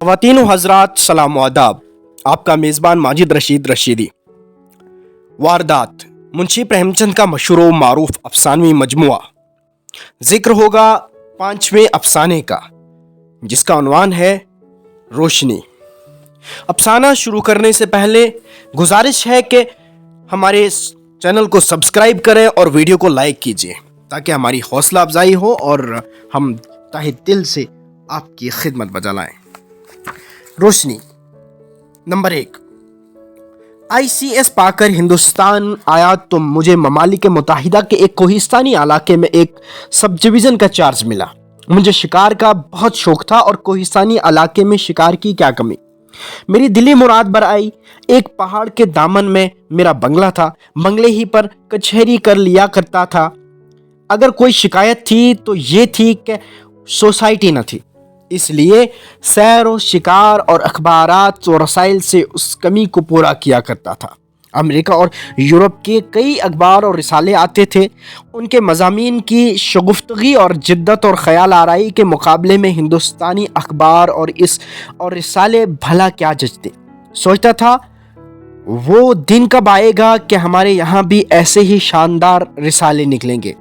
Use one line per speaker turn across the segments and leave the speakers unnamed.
ख़वातीन व हज़रात सलाम व आदाब। आपका मेज़बान माजिद रशीद रशीदी। वारदात मुंशी प्रेमचंद का मशहूर व मारूफ अफसानवी मजमुआ। जिक्र होगा 5वें अफसाने का, जिसका उन्वान है रोशनी। अफसाना शुरू करने से पहले गुजारिश है कि हमारे चैनल को सब्सक्राइब करें और वीडियो को लाइक कीजिए ताकि हमारी हौसला अफजाई हो और हम तहे दिल से आपकी खिदमत बजा लाएं। रोशनी। नंबर 1। ICS पाकर हिंदुस्तान आया तो मुझे ममालिक मुत्तहिदा के एक कोहिस्तानी इलाके में एक सब डिवीज़न का चार्ज मिला। मुझे शिकार का बहुत शौक था और कोहिस्तानी इलाके में शिकार की क्या कमी। मेरी दिली मुराद बर आई। एक पहाड़ के दामन में मेरा बंगला था। बंगले ही पर कचहरी कर लिया करता था। अगर कोई शिकायत थी तो ये थी कि सोसाइटी न थी, इसलिए सैर व शिकार और अखबारात और रसाइल से उस कमी को पूरा किया करता था। अमेरिका और यूरोप के कई अखबार और रिसाले आते थे। उनके मज़ामीन की शगुफ्तगी और जिद्दत और ख़याल आराई के मुकाबले में हिंदुस्तानी अखबार और रिसाले भला क्या जचते। सोचता था वो दिन कब आएगा कि हमारे यहाँ भी ऐसे ही शानदार रिसाले निकलेंगे।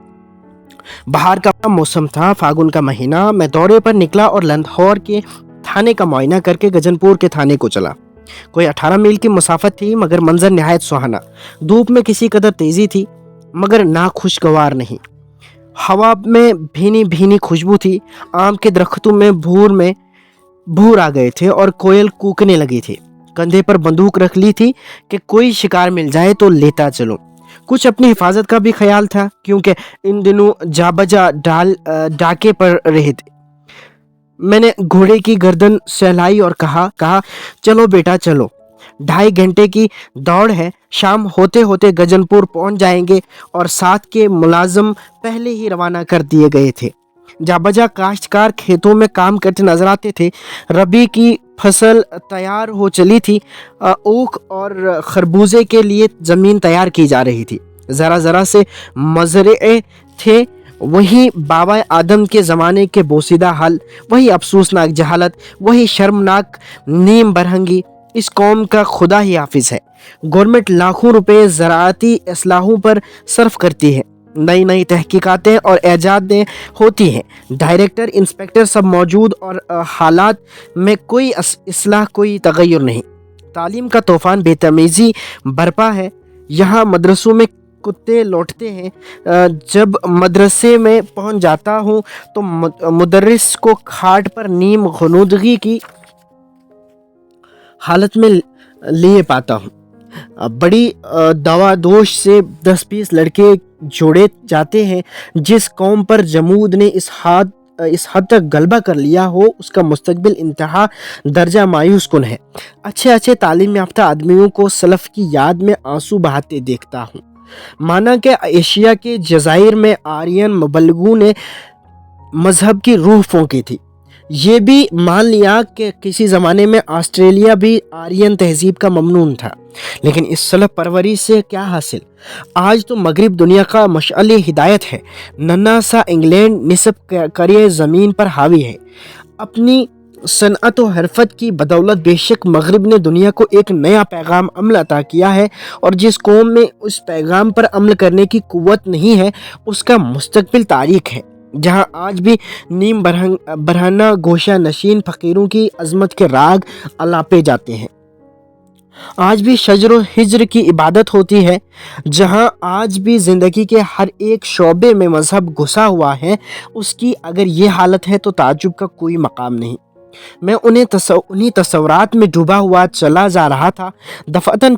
बाहर का मौसम था, फागुन का महीना। मैं दौरे पर निकला और लाहौर के थाने का मुआयना करके गजनपुर के थाने को चला। कोई 18 मील की मुसाफत थी, मगर मंजर नहायत सुहाना। धूप में किसी कदर तेजी थी, मगर नाखुशगवार नहीं। हवा में भीनी भीनी खुशबू थी। आम के दरख्तों में भूर आ गए थे और कोयल कूकने लगी थी। कंधे पर बंदूक रख ली थी कि कोई शिकार मिल जाए तो लेता चलो। कुछ अपनी हिफाजत का भी ख्याल था, क्योंकि इन दिनों जाबजा डाके पर रहे थे। मैंने घोड़े की गर्दन सहलाई और कहा चलो बेटा चलो, 2.5 घंटे की दौड़ है। शाम होते होते गजनपुर पहुंच जाएंगे। और साथ के मुलाजम पहले ही रवाना कर दिए गए थे। जाबजा काश्तकार खेतों में काम करते नजर आते थे। रबी की फसल तैयार हो चली थी। ऊख और खरबूजे के लिए ज़मीन तैयार की जा रही थी। ज़रा ज़रा से मज़रे थे। वही बाबा आदम के ज़माने के बोसीदा हाल, वही अफसोसनाक जहालत, वही शर्मनाक नीम बरहंगी। इस कौम का खुदा ही हाफिज है। गवर्नमेंट लाखों रुपए ज़राअती इस्लाहों पर सर्फ करती है। नई नई तहकीकातें और ऐजादें होती हैं। डायरेक्टर इंस्पेक्टर सब मौजूद और हालात में कोई इस्लाह, कोई तगय्युर नहीं। तालीम का तूफ़ान बेतमीज़ी बरपा है। यहाँ मदरसों में कुत्ते लौटते हैं। जब मदरसे में पहुँच जाता हूँ तो मुदर्रिस को खाट पर नीम ग़ुनूदगी की हालत में लिए पाता हूँ। बड़ी दवादोश से 10-20 लड़के जोड़े जाते हैं। जिस कौम पर जमूद ने इस हद तक गलबा कर लिया हो, उसका मुस्तकबिल इंतहा दर्जा मायूस कुन है। अच्छे तालीम याफ्ता आदमियों को सलफ़ की याद में आंसू बहाते देखता हूँ। माना कि एशिया के जज़ाइर में आर्यन मुबल्लिगों ने मज़हब की रूह फूंकी थी। ये भी मान लिया कि किसी ज़माने में ऑस्ट्रेलिया भी आर्यन तहजीब का ममनून था। लेकिन इस सलफ़ परवरी से क्या हासिल। आज तो मगरिब दुनिया का मशअल हिदायत है। नन्हा सा इंग्लैंड निस्ब करिए ज़मीन पर हावी है। अपनी सनअत व हरफत की बदौलत बेशक मगरिब ने दुनिया को एक नया पैगाम अमल अता किया है, और जिस कौम में उस पैगाम पर अमल करने की कुव्वत नहीं है, उसका मुस्तकबिल तारीख है। जहाँ आज भी नीम बरहना गोशा नशीन फ़कीरों की अज़मत के राग अलापे जाते हैं। आज भी शजर व हिज्र की इबादत होती है। जहाँ आज भी ज़िंदगी के हर एक शोबे में मज़हब घुसा हुआ है, उसकी अगर ये हालत है तो ताज्जुब का कोई मकाम नहीं। मैं उन्हीं तस्वुरात में डूबा हुआ चला जा रहा था। दफ़अतन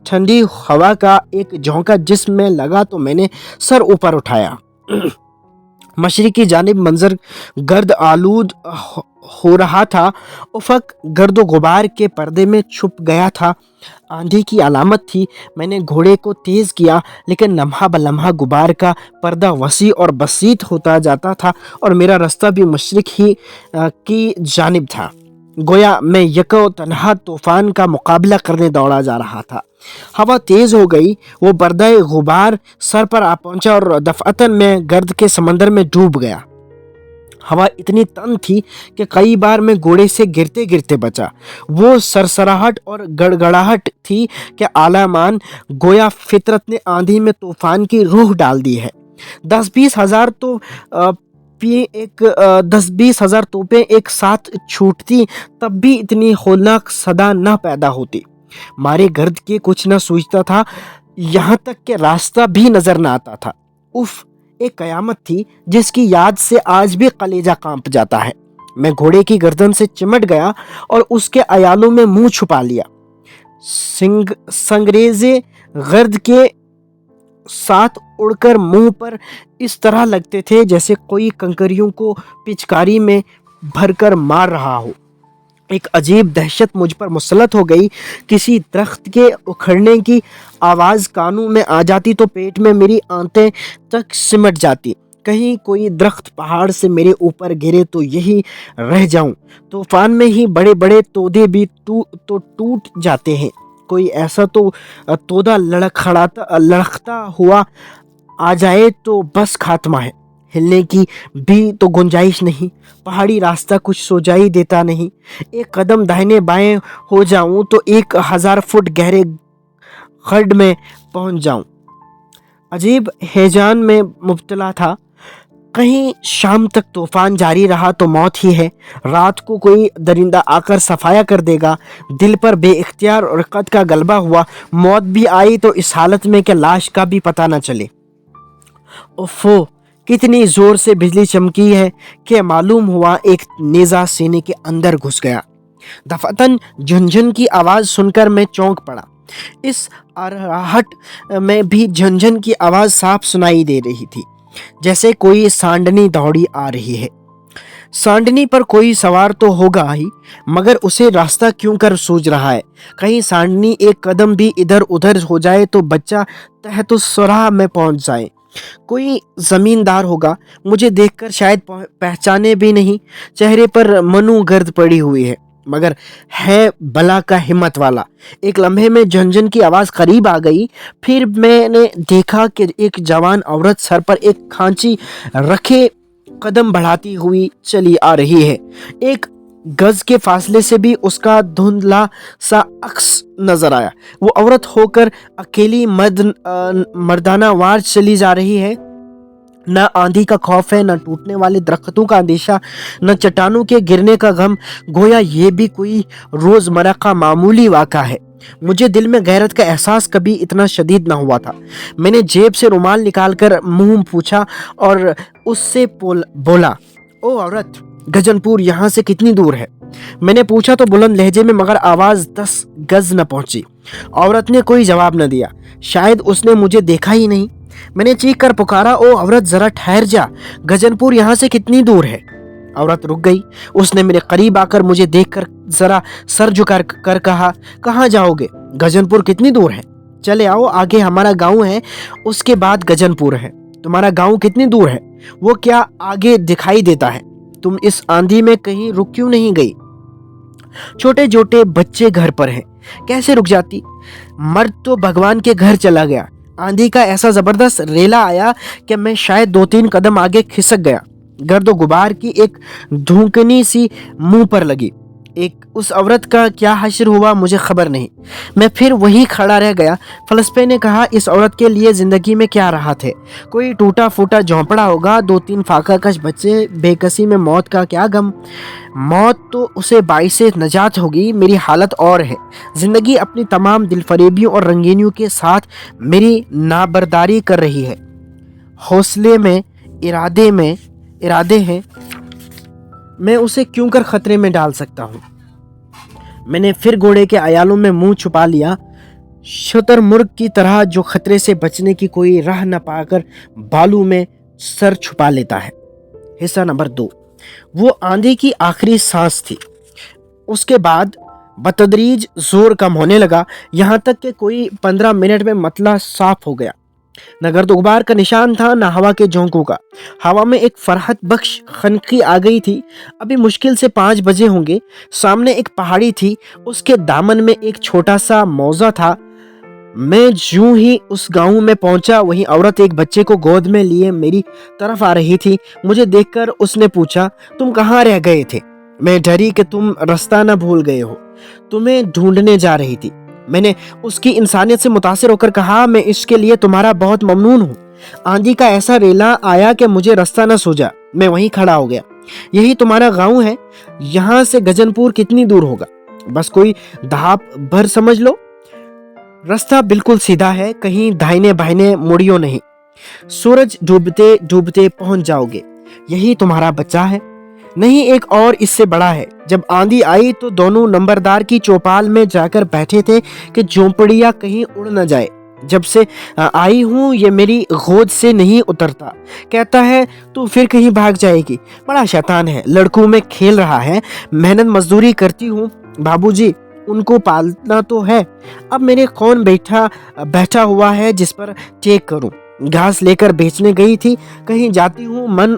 ठंडी हवा का एक झोंका जिस्म में लगा तो मैंने सर ऊपर उठाया। मशरिकी जानिब मंजर गर्द आलूद हो रहा था। उफ़क़ गर्द गुबार के पर्दे में छुप गया था। आंधी की अलामत थी। मैंने घोड़े को तेज़ किया, लेकिन लम्हा ब लम्हा गुबार का पर्दा वसी और बसीत होता जाता था और मेरा रास्ता भी मशरिक ही की जानिब था। गोया मैं यको तन्हा तूफ़ान का मुकाबला करने दौड़ा जा रहा था। हवा तेज़ हो गई। वो पर्दा गुबार सर पर आ पहुंचा और दफ़अतन मैं गर्द के समंदर में डूब गया। हवा इतनी तंग थी कि कई बार मैं घोड़े से गिरते गिरते बचा। वो सरसराहट और गड़गड़ाहट थी कि आलामान गोया फितरत ने आंधी में तूफान की रूह डाल दी है। 10-20 हज़ार तो भी एक 10-20 हज़ार तोपें एक साथ छूटती तब भी इतनी होलनाक सदा न पैदा होती। मारे गर्द के कुछ न सूझता था, यहाँ तक कि रास्ता भी नजर न आता था। उफ, एक कयामत थी जिसकी याद से आज भी कलेजा कांप जाता है। मैं घोड़े की गर्दन से चिमट गया और उसके अयालों में मुंह छुपा लिया। संगरेजे गर्द के साथ उड़कर मुंह पर इस तरह लगते थे जैसे कोई कंकरियों को पिचकारी में भरकर मार रहा हो। एक अजीब दहशत मुझ पर मुसल्लत हो गई। किसी दरख्त के उखड़ने की आवाज़ कानों में आ जाती तो पेट में मेरी आंतें तक सिमट जाती। कहीं कोई दरख्त पहाड़ से मेरे ऊपर गिरे तो यही रह जाऊं। तूफान में ही बड़े बड़े तोदे भी टूट जाते हैं। कोई ऐसा तो तोदा लड़खड़ा हुआ आ जाए तो बस खात्मा है। हिलने की भी तो गुंजाइश नहीं। पहाड़ी रास्ता कुछ सोजाई देता नहीं। एक कदम दाहिने बाएं हो जाऊं तो 1000 फुट गहरे खड्ड में पहुंच जाऊं। अजीब हैजान में मुब्तला था। कहीं शाम तक तूफान जारी रहा तो मौत ही है। रात को कोई दरिंदा आकर सफाया कर देगा। दिल पर बेइख्तियार और कद का गलबा हुआ। मौत भी आई तो इस हालत में कि लाश का भी पता न चले। उफ़ो, कितनी जोर से बिजली चमकी है कि मालूम हुआ एक नेज़ा सीने के अंदर घुस गया। दफातन झुनझुन की आवाज़ सुनकर मैं चौंक पड़ा। इस आहट में भी झुनझुन की आवाज़ साफ सुनाई दे रही थी, जैसे कोई सांडनी दौड़ी आ रही है। सांडनी पर कोई सवार तो होगा ही, मगर उसे रास्ता क्यों कर सूझ रहा है? कहीं सांडनी एक कदम भी इधर उधर हो जाए तो बच्चा तहत सुराह में पहुंच जाए। कोई जमींदार होगा, मुझे देखकर शायद पहचाने भी नहीं। चेहरे पर मनु गर्द पड़ी हुई है, मगर है बला का हिम्मत वाला। एक लम्हे में झुनझुन की आवाज़ करीब आ गई। फिर मैंने देखा कि एक जवान औरत सर पर एक खांची रखे कदम बढ़ाती हुई चली आ रही है। एक गज के फासले से भी उसका धुंधला सा अक्स नजर आया। वो औरत होकर अकेली मर्दाना वार चली जा रही है। न आंधी का खौफ है, न टूटने वाले दरख्तों का अंदेशा, न चट्टानों के गिरने का गम। गोया ये भी कोई रोजमर्रा का मामूली वाक़ा है। मुझे दिल में गैरत का एहसास कभी इतना शदीद न हुआ था। मैंने जेब से रुमाल निकालकर मुंह पूछा और उससे बोला, ओ औरत, गजनपुर यहाँ से कितनी दूर है? मैंने पूछा तो बुलंद लहजे में, मगर आवाज़ 10 गज न पहुंची। औरत ने कोई जवाब न दिया। शायद उसने मुझे देखा ही नहीं। मैंने चीख कर पुकारा, ओ औरत, जरा ठहर जा। गजनपुर यहाँ से कितनी दूर है? औरत रुक गई। उसने मेरे करीब आकर मुझे देखकर जरा सर झुका कर कहा, कहाँ जाओगे? गजनपुर कितनी दूर है? चले आओ, आगे हमारा गांव है, उसके बाद गजनपुर है। तुम्हारा गांव कितनी दूर है? वो क्या आगे दिखाई देता है? तुम इस आंधी में कहीं रुक क्यों नहीं गई? छोटे छोटे बच्चे घर पर हैं, कैसे रुक जाती? मर्द तो भगवान के घर चला गया। आंधी का ऐसा जबरदस्त रेला आया कि मैं शायद 2-3 कदम आगे खिसक गया। गर्द गुबार की एक धूकनी सी मुंह पर लगी। उस औरत का क्या हश्र हुआ मुझे खबर नहीं। मैं फिर वही खड़ा रह गया। फलसफे ने कहा, इस औरत के लिए जिंदगी में क्या राहत है? कोई टूटा फूटा झोंपड़ा होगा, 2-3 फाकाकश बच्चे, बेकसी में मौत का क्या गम? मौत तो उसे बाइसे नजात होगी। मेरी हालत और है। जिंदगी अपनी तमाम दिलफरेबियों और रंगीनियों के साथ मेरी नाबरदारी कर रही है। हौसले में इरादे हैं, मैं उसे क्यों कर खतरे में डाल सकता हूँ। मैंने फिर घोड़े के अयालों में मुंह छुपा लिया, शुतुरमुर्ग की तरह जो खतरे से बचने की कोई राह न पाकर बालू में सर छुपा लेता है। हिस्सा नंबर 2। वो आंधी की आखिरी सांस थी। उसके बाद बतदरीज जोर कम होने लगा, यहाँ तक कि कोई 15 मिनट में मतला साफ हो गया। न गर्द गुबार का निशान था, न हवा के झोंकों का। हवा में एक फरहत बख्श खनकी आ गई थी। अभी मुश्किल से 5 बजे होंगे। सामने एक पहाड़ी थी, उसके दामन में एक छोटा सा मौजा था।
मैं यूं ही उस गांव में पहुंचा, वही औरत एक बच्चे को गोद में लिए मेरी तरफ आ रही थी। मुझे देखकर उसने पूछा, तुम कहाँ रह गए थे? मैं डरी कि तुम रास्ता न भूल गए हो, तुम्हें ढूंढने जा रही थी। मैंने उसकी इंसानियत से मुतासिर होकर कहा, मैं इसके लिए तुम्हारा बहुत ममनून हूँ। आंधी का ऐसा रेला आया कि मुझे रास्ता न सूझा। मैं वहीं खड़ा हो गया। यही तुम्हारा गांव है? यहाँ से गजनपुर कितनी दूर होगा? बस कोई दहाप भर समझ लो। रास्ता बिल्कुल सीधा है, कहीं दाहिने बाहिने मुड़ियो नहीं। सूरज डूबते डूबते पहुंच जाओगे। यही तुम्हारा बच्चा है? नहीं, एक और इससे बड़ा है। जब आंधी आई तो दोनों नंबरदार की चौपाल में जाकर बैठे थे कि झोंपड़ियां कहीं उड़ न जाए। जब से आई हूँ ये मेरी गोद से नहीं उतरता। कहता है तू फिर कहीं भाग जाएगी। बड़ा शैतान है, लड़कों में खेल रहा है। मेहनत मजदूरी करती हूँ बाबूजी, उनको पालना तो है। अब मेरे कौन बैठा हुआ है जिस पर टेक करूं? घास लेकर बेचने गई थी, कहीं जाती हूँ मन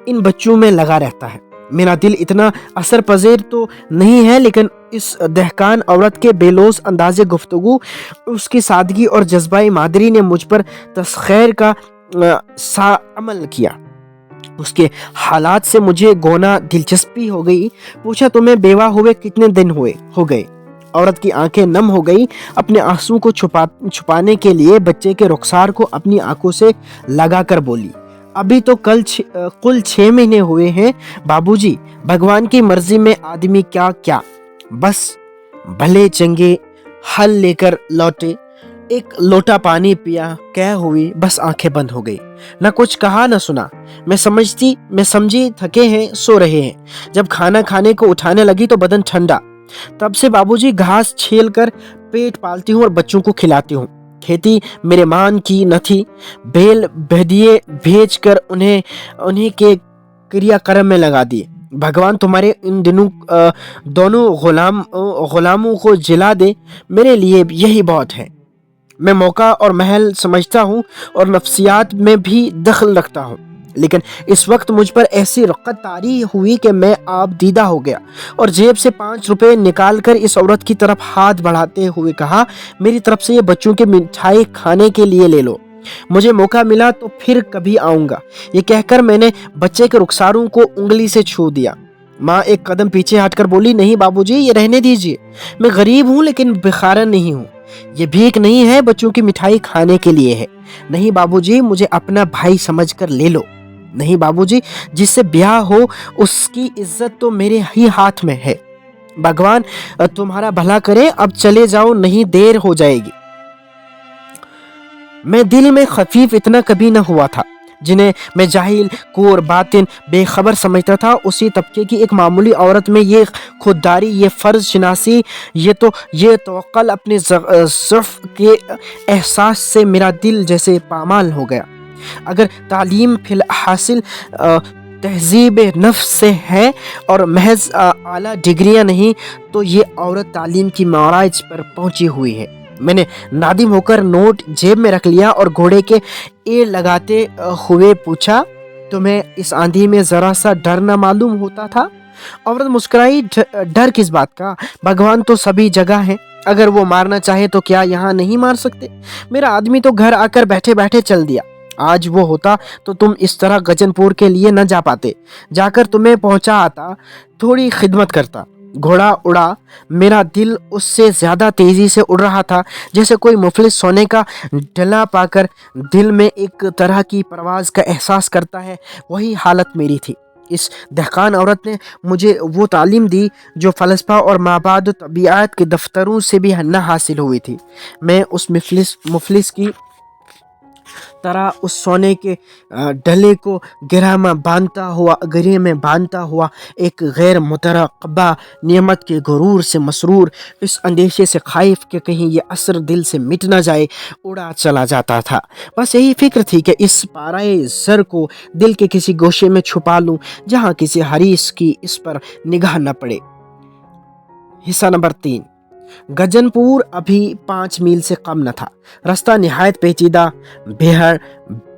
इन बच्चों में लगा रहता है। मेरा दिल इतना असर पजेर तो नहीं है, लेकिन इस दहकान औरत के बेलोस अंदाज़े गुफ्तगू, उसकी सादगी और जज्बाई मादरी ने मुझ पर तस्खैर का सा अमल किया। उसके हालात से मुझे गौना दिलचस्पी हो गई। पूछा, तुम्हें बेवा हुए कितने दिन हो गए? औरत की आंखें नम हो गई। अपने आंसू को छुपाने के लिए बच्चे के रुखसार को अपनी आंखों से लगाकर बोली, अभी तो कुल 6 महीने हुए हैं बाबूजी। भगवान की मर्जी में आदमी क्या क्या, बस भले चंगे हल लेकर लौटे। एक लोटा पानी पिया, क्या हुई, बस आंखें बंद हो गई। न कुछ कहा न सुना। मैं समझी थके हैं, सो रहे हैं। जब खाना खाने को उठाने लगी तो बदन ठंडा। तब से बाबूजी घास छील कर पेट पालती हूँ और बच्चों को खिलाती हूँ। खेती मेरे मान की न थी। बैल भेदिए भेज कर उन्हीं के क्रियाक्रम में लगा दिए। भगवान तुम्हारे इन दिनों दोनों गुलामों को जिला दे, मेरे लिए यही बहुत है। मैं मौका और महल समझता हूँ और नफ्सियात में भी दखल रखता हूँ, लेकिन इस वक्त मुझ पर ऐसी रक़्क़त तारी हुई कि मैं आप दीदा हो गया और जेब से 5 रुपए निकाल कर इस औरत की तरफ हाथ बढ़ाते हुए कहा, मेरी तरफ से ये बच्चों के मिठाई खाने के लिए ले लो, मुझे मौका मिला तो फिर कभी आऊँगा। ये कहकर मैंने बच्चे के रुखसारों को उंगली से छू दिया। माँ एक कदम पीछे हटकर बोली, नहीं बाबूजी, ये रहने दीजिए। मैं गरीब हूँ लेकिन भिखारन नहीं हूँ। ये भीख नहीं है, बच्चों की मिठाई खाने के लिए है। नहीं बाबूजी, मुझे अपना भाई समझकर ले लो। नहीं बाबूजी, जिससे ब्याह हो उसकी इज्जत तो मेरे ही हाथ में है। भगवान तुम्हारा भला करे, अब चले जाओ, नहीं देर हो जाएगी। मैं दिल में खफीफ इतना कभी न हुआ था। जिन्हें मैं जाहिल, कूर, बातिन, बेखबर समझता था, उसी तबके की एक मामूली औरत में ये खुददारी, ये फ़र्ज शिनासी, ये तवक्कुल अपने ज़र्फ़ के एहसास से मेरा दिल जैसे पामाल हो गया। अगर तालीम फिल हासिल तहज़ीब नफ्स से है और महज आला डिग्रियां नहीं, तो ये औरत तालीम की माराज पर पहुंची हुई है। मैंने नादिम होकर नोट जेब में रख लिया और घोड़े के एड़ लगाते हुए पूछा, तुम्हें इस आंधी में जरा सा डर न मालूम होता था? औरत मुस्कुराई, डर किस बात का? भगवान तो सभी जगह है, अगर वो मारना चाहे तो क्या यहाँ नहीं मार सकते? मेरा आदमी तो घर आकर बैठे बैठे चल दिया। आज वो होता तो तुम इस तरह गजनपुर के लिए न जा पाते, जाकर तुम्हें पहुंचा आता, थोड़ी खिदमत करता। घोड़ा उड़ा, मेरा दिल उससे ज्यादा तेजी से उड़ रहा था, जैसे कोई मुफलिस सोने का डला पाकर दिल में एक तरह की परवाज का एहसास करता है। वही हालत मेरी थी। इस दहकान औरत ने मुझे वो तालीम दी जो फ़लसफ़ा और माबाद तबीयत के दफ्तरों से भी न हासिल हुई थी। मैं उस मुफलिस की तरह उस सोने के डले को गिरह में बांधता हुआ एक गैर मुतरक़्बा नेमत के गुरूर से मसरूर, इस अंदेशे से खाइफ कि कहीं ये असर दिल से मिट ना जाए, उड़ा चला जाता था। बस यही फिक्र थी कि इस पाराए ज़र को दिल के किसी गोशे में छुपा लूँ जहाँ किसी हरीस की इस पर निगाह न पड़े। हिस्सा नंबर 3। गजनपुर अभी 5 मील से कम न था। रास्ता निहायत पेचीदा,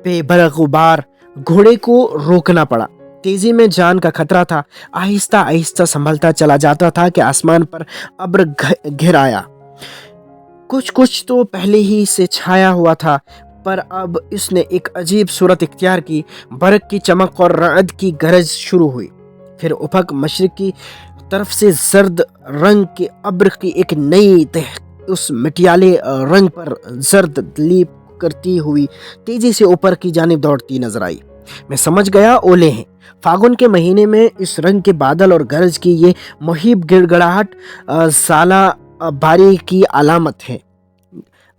बेबरगुबार। घोड़े को रोकना पड़ा। तेजी में जान का खतरा था। आहिस्ता आहिस्ता संभलता चला जाता था कि आसमान पर अब्र घिर आया। कुछ तो पहले ही से छाया हुआ था, पर अब इसने एक अजीब सूरत इख्तियार की। बर्क की चमक और रअद की गरज शुरू हुई। फिर उफक मशरिक की तरफ से जर्द रंग के अब्र की एक नई तह उस मटियाले रंग पर जर्द लीप करती हुई तेजी से ऊपर की जानिब दौड़ती नजर आई। मैं समझ गया ओले हैं। फागुन के महीने में इस रंग के बादल और गरज की ये मुहीब गिड़गड़ाहट साला बारी की अलामत है।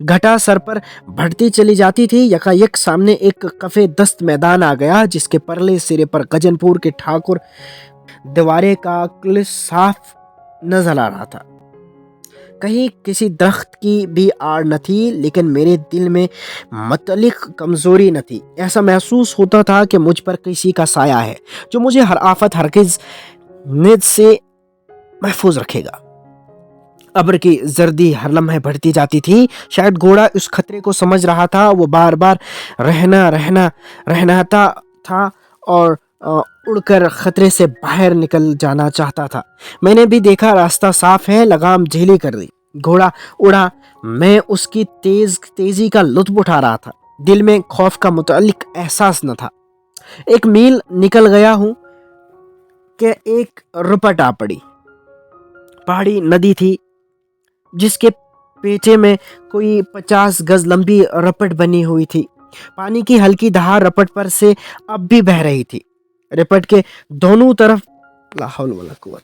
घटा सर पर बढ़ती चली जाती थी। यकायक सामने एक कफे दस्त मैदान आ गया, जिसके परले सिरे पर गजनपुर के ठाकुर दीवारे का क्लिस साफ नजर आ रहा था। कहीं किसी दरख्त की भी आड़ न थी, लेकिन मेरे दिल में मतलिक कमजोरी न थी। ऐसा महसूस होता था कि मुझ पर किसी का साया है जो मुझे हर आफत हरगिज निद से महफूज रखेगा। अब्र की जर्दी हर लम्हे बढ़ती जाती थी। शायद घोड़ा उस खतरे को समझ रहा था। वो बार बार रहनाता था और उड़कर खतरे से बाहर निकल जाना चाहता था। मैंने भी देखा रास्ता साफ है, लगाम ढीली कर दी। घोड़ा उड़ा। मैं उसकी तेजी का लुत्फ उठा रहा था। दिल में खौफ का मुतल्लिक एहसास न था। 1 मील निकल गया हूं कि एक रुपट आ पड़ी। पहाड़ी नदी थी, जिसके पेटे में कोई 50 गज लंबी रपट बनी हुई थी। पानी की हल्की धार रपट पर से अब भी बह रही थी। रपट के दोनों तरफ ला हौल वला कुव्वत।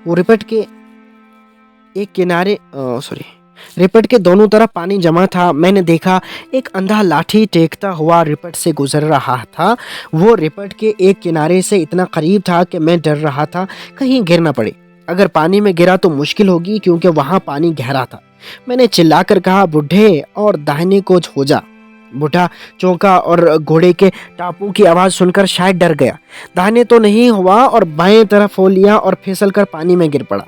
वो रिपट के एक किनारे रिपट के दोनों तरफ पानी जमा था। मैंने देखा एक अंधा लाठी टेकता हुआ रिपट से गुजर रहा था। वो रिपट के एक किनारे से इतना करीब था कि मैं डर रहा था कहीं गिर न पड़े। अगर पानी में गिरा तो मुश्किल होगी, क्योंकि वहां पानी गहरा था। मैंने चिल्लाकर कहा, बुढ़े और दाहिने को हो जा। बूढ़ा चौंका और घोड़े के टापू की आवाज़ सुनकर शायद डर गया। दाहिने तो नहीं हुआ और बाएं तरफ हो लिया और फिसलकर पानी में गिर पड़ा।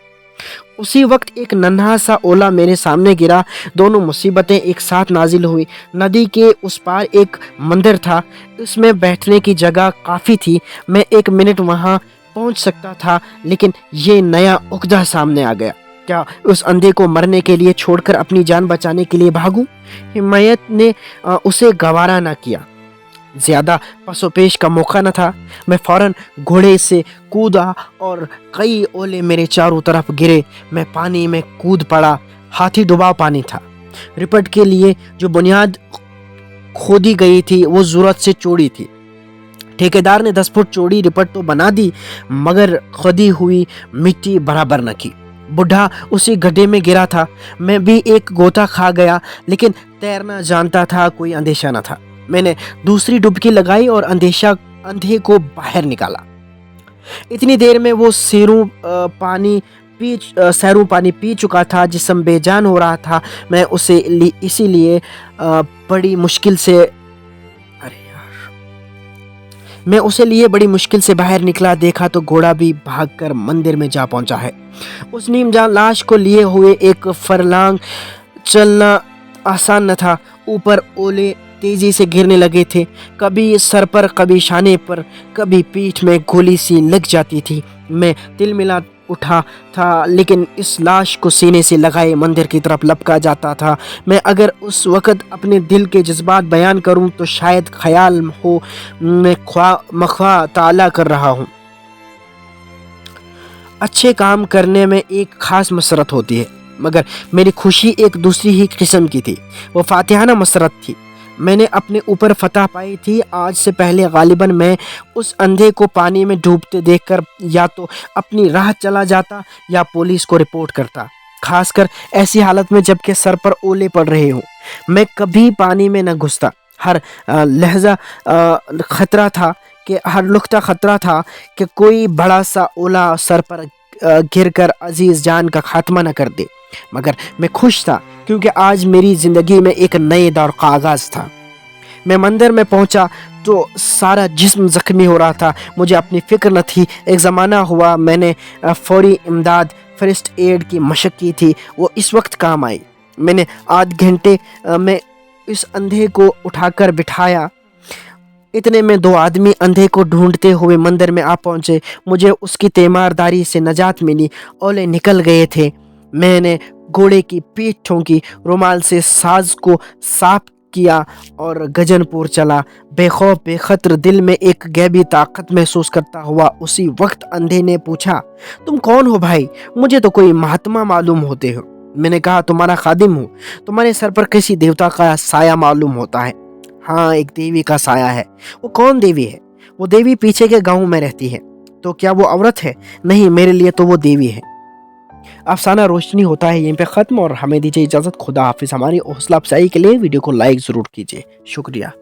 उसी वक्त एक नन्हा सा ओला मेरे सामने गिरा। दोनों मुसीबतें एक साथ नाजिल हुई। नदी के उस पार एक मंदिर था, उसमें बैठने की जगह काफ़ी थी। मैं 1 मिनट वहां पहुंच सकता था, लेकिन ये नया उकदा सामने आ गया। क्या उस अंधे को मरने के लिए छोड़कर अपनी जान बचाने के लिए भागूं? हिमायत ने उसे गवारा न किया। ज्यादा पसोपेश का मौका न था। मैं फौरन घोड़े से कूदा और कई ओले मेरे चारों तरफ गिरे। मैं पानी में कूद पड़ा। हाथी डुबाव पानी था। रिपट के लिए जो बुनियाद खोदी गई थी वो जरूरत से चौड़ी थी। ठेकेदार ने 10 फुट चौड़ी रिपट तो बना दी, मगर खोदी हुई मिट्टी बराबर न की। बुढ़ा उसी गड्ढे में गिरा था। मैं भी एक गोता खा गया, लेकिन तैरना जानता था, कोई अंदेशा न था। मैंने दूसरी डुबकी लगाई और अंधे को बाहर निकाला। इतनी देर में वो सैरू पानी पी चुका था। जिस्म बेजान हो रहा था। मैं उसे इसीलिए बड़ी मुश्किल से बाहर निकला। देखा तो घोड़ा भी भागकर मंदिर में जा पहुंचा है। उस नीमजान लाश को लिए हुए 1 फरलांग चलना आसान न था। ऊपर ओले तेजी से गिरने लगे थे। कभी सर पर, कभी शाने पर, कभी पीठ में गोली सी लग जाती थी। मैं तिलमिला उठा था, लेकिन इस लाश को सीने से लगाए मंदिर की तरफ लपका जाता था। मैं अगर उस वक़्त अपने दिल के जज्बात बयान करूं तो शायद ख्याल हो मैं मख्वा ताला कर रहा हूं। अच्छे काम करने में एक खास मसरत होती है, मगर मेरी खुशी एक दूसरी ही किस्म की थी। वो फातिहाना मसरत थी। मैंने अपने ऊपर फतह पाई थी। आज से पहले गालिबन मैं उस अंधे को पानी में डूबते देखकर या तो अपनी राह चला जाता या पुलिस को रिपोर्ट करता, खासकर ऐसी हालत में जबकि सर पर ओले पड़ रहे हों। मैं कभी पानी में न घुसता। हर लहजा खतरा था कि कोई बड़ा सा ओला सर पर गिरकर अजीज जान का खात्मा न कर दे। मगर मैं खुश था, क्योंकि आज मेरी जिंदगी में एक नए दौर का आगाज था। मैं मंदिर में पहुंचा तो सारा जिस्म जख्मी हो रहा था। मुझे अपनी फिक्र न थी। एक ज़माना हुआ मैंने फौरी इमदाद फर्स्ट एड की मशक की थी वो इस वक्त काम आई। मैंने आध घंटे में इस अंधे को उठाकर बिठाया। इतने में 2 आदमी अंधे को ढूंढते हुए मंदिर में आ पहुंचे। मुझे उसकी तीमारदारी से नजात मिली। ओले निकल गए थे। मैंने घोड़े की पीठ ठोंकी, रुमाल से साज को साफ किया और गजनपुर चला। बेखौफ बेखतर दिल में एक गैबी ताकत महसूस करता हुआ उसी वक्त अंधे ने पूछा, तुम कौन हो भाई? मुझे तो कोई महात्मा मालूम होते हो। मैंने कहा, तुम्हारा खादिम हूँ। तुम्हारे सर पर किसी देवता का साया मालूम होता है। हाँ, एक देवी का साया है। वो कौन देवी है? वो देवी पीछे के गांव में रहती है। तो क्या वो औरत है? नहीं, मेरे लिए तो वो देवी है। अफसाना रोशनी होता है यहीं पे ख़त्म और हमें दीजिए इजाज़त। खुदा हाफिज़। हमारी हौसला अफजाई के लिए वीडियो को लाइक ज़रूर कीजिए। शुक्रिया।